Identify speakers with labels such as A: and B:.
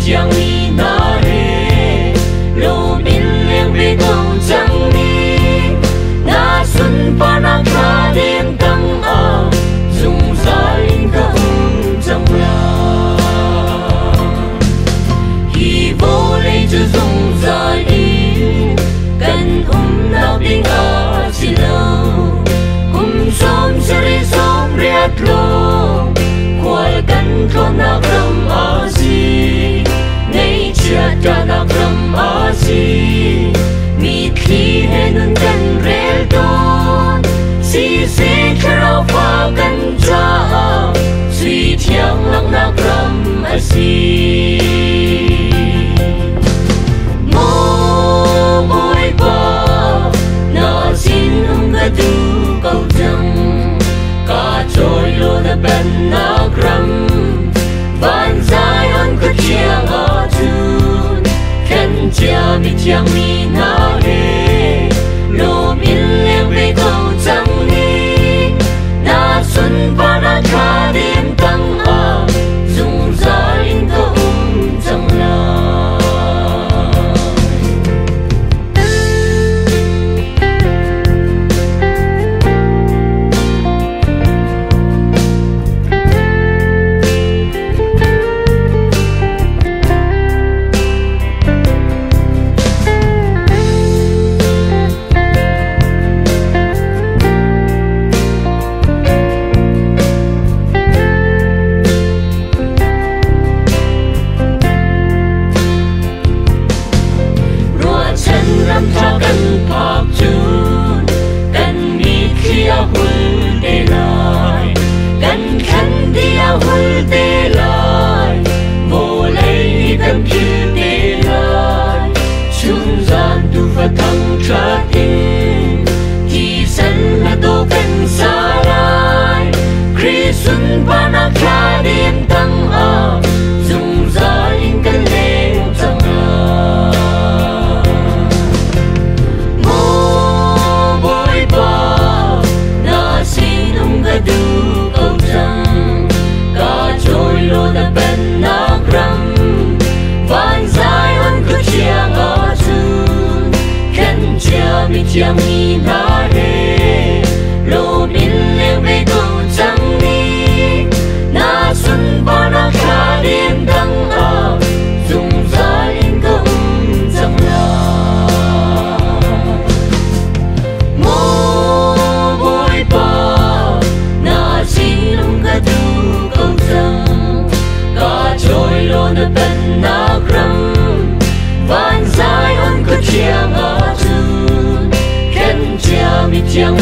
A: chẳng mi na he lo min leng ve câu chẳng mi na xuân pa na kha đêm tăng a dung dài câu chẳng la hi vô lấy cho dung dài cần nào đinh a chỉ lâu cùng xóm sẽ xóm riết lo quay cần con na ram a gì nay chia cả na ram a gì mi khi hen nun cần rel don si se khao pha cần cha suy thiang lăng na ram a gì mô môi ba na xin ga du câu chẳng cả trôi lo na ben na gram van dài on cứ chiang ở chun khen chia mi chiang mi na he lo min leng về câu chẳng ni na xuân va na kha đêm tăng a dung dài câu chẳng la chẳng mi na he lo min leng ve câu chẳng ni na xuân ba na kha đêm tăng a dung dài câu chẳng la mô bôi ba na xin ga du câu chẳng cả trôi lo na ben na gram van dài on cứ chiang a mi chiang